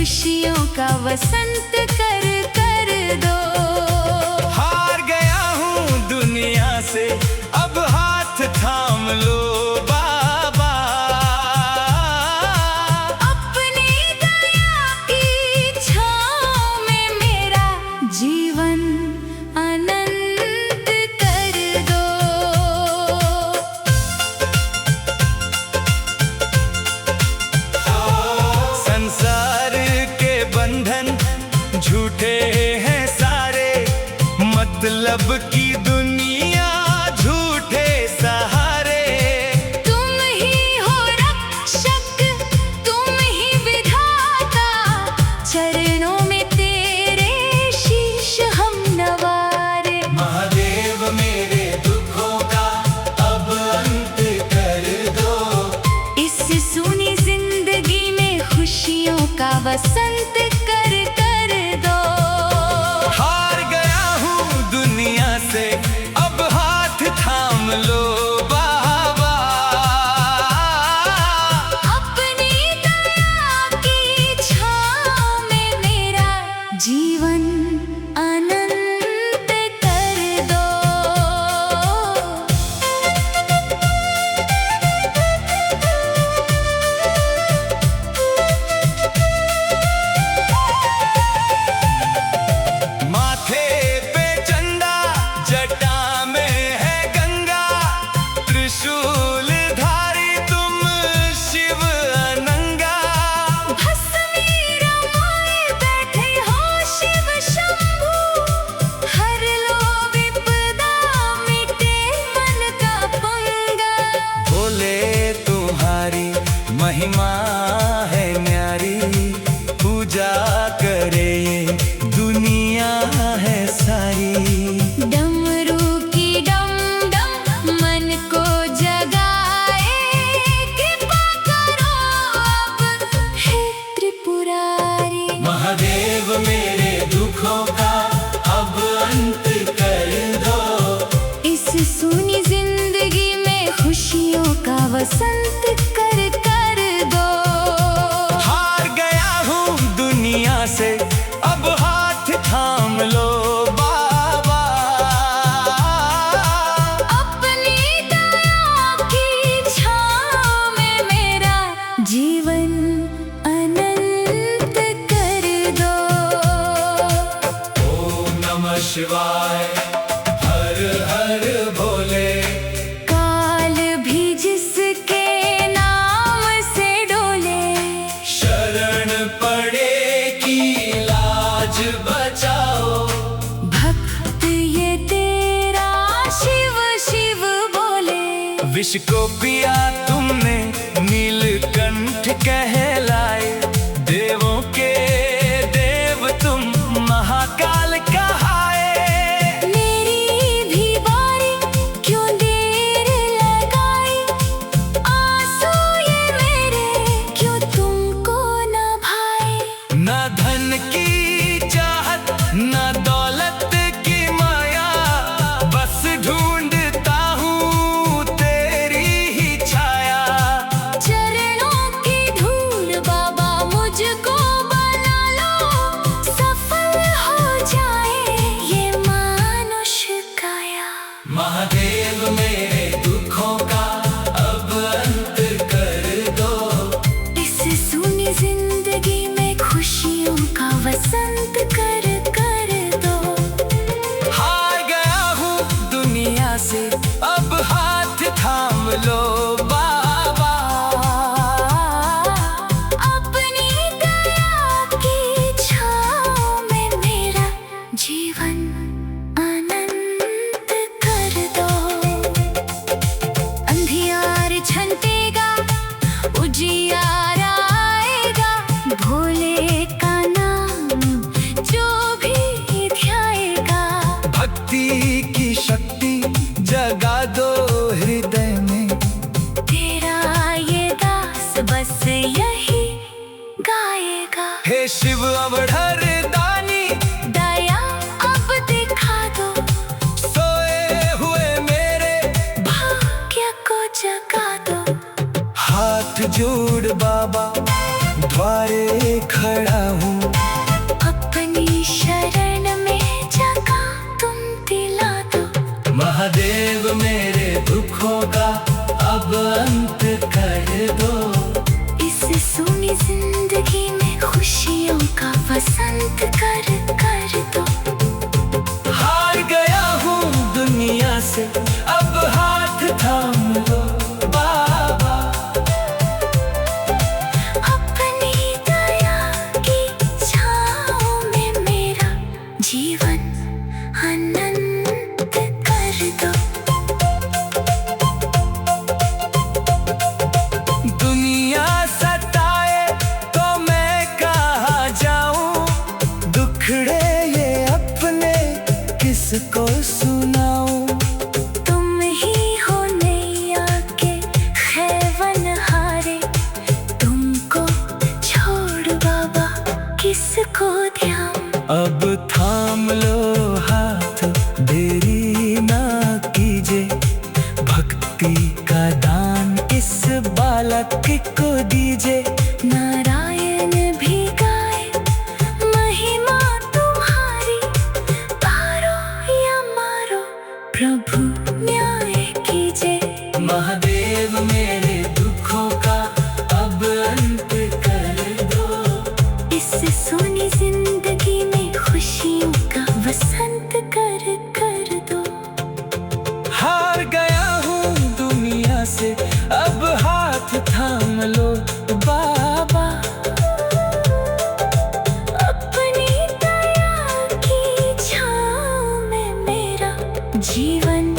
खुशियों का वसंत कर कर दो। हार गया हूँ दुनिया से, अब हाथ थाम लो बाबा। अपनी दया की छाँव में मेरा जीवन अनंत कर दो। संसार के बंधन झूठे हैं सारे, मतलब की दुनिया झूठे सहारे। तुम ही हो रक्षक, तुम ही विधाता, चरणों में तेरे शीश हम नवारे। महादेव मेरे दुखों का अब अंत कर दो। इस सूनी जिंदगी में खुशियों का वसंत कर कर दो। हार गया हूँ दुनिया से, अब हाथ थाम लो बाबा। अपनी दया की छाँव में मेरा जीवन अनंत कर दो। माथे पे चंदा, जटा में है गंगा, त्रिशूल धारी तुम शिव अनंगा। भस्मी रमाए बैठे हो शिव शंभू, हर लो विपदा मिटे मन का पंगा। बोले तुम्हारी महिमा है न्यारी, पूजा करे ये दुनिया है सारी। डमरू की डम डम मन को जगाए, कृपा करो अब हे त्रिपुरारी। महादेव मेरे दुखों का अब अंत कर दो। इस सूनी जिंदगी में खुशियों का वसंत कर कर दो। हार गया हूँ दुनिया से, अब हाथ थाम लो बाबा। अपनी दया की छाँव में मेरा जीवन अनंत कर दो। ओम नमः शिवाय, हर हर भोले। काल भी जिसके नाम से डोले, शरण पड़े की लाज बचाओ। भक्त ये तेरा शिव शिव बोले। विष को पिया तुमने, नीलकंठ कहलाए। देवों के देव तुम महाकाल कहाए। मेरी भी बारी क्यों देर लगाई, आंसू ये मेरे क्यों तुमको न भाए। न धन की चाहत, न दौलत की माया, बस ढूंढता हूँ तेरी ही छाया। चरणों की धूल बाबा मुझको बना लो, सफल हो जाए ये मानुष काया। महादेव मेरे दुखों का अब अंत कर दो। इस सूनी जिंदगी में खुशियों का वसंत कर कर दो। हार गया हूँ दुनिया से, अब हाथ थाम लो बाबा। अपनी दया की छाँव में मेरा जीवन अनंत कर दो। अंधियार छंटेगा, उजियार आएगा, भोले का नाम जो भी ध्याएगा। भक्ति की शक्ति जगा दो हृदय में, तेरा ये दास बस यही गाएगा। हे शिव अवढ़र दानी, दया अब दिखा दो, सोए हुए मेरे भाग्य को जगा दो। हाथ जोड़ बाबा द्वारे खड़ा हूँ। मेरे दुखों का अब अंत कर दो। इस सूनी जिंदगी में खुशियों का वसंत कर दो। हार गया हूँ दुनिया से अब हाथ थाम लो बाबा। अपनी दया की छाँव में मेरा जीवन अनंत कर दो। दुनिया सताए तो मैं कहाँ जाऊं, दुखड़े ये अपने किसको सुनाऊं। तुम ही हो नैया के खैवनहारे, तुमको छोड़ बाबा किसको ध्यान। अब थाम लो हाथ, देरी ना कीजिए, भक्ति का दान इस बालक को दीजिए। नारायण भी गाए महिमा तुम्हारी, पारो या मारो प्रभु न्याय कीजिए। महादेव मेरे दुखों का अब अंत कर दो। इस सोनी जिंदगी में खुशियों का वसंत कर दो। हार गया हूँ दुनिया से अब हाथ थाम लो बाबा। अपनी दया की छाँव में मेरा जीवन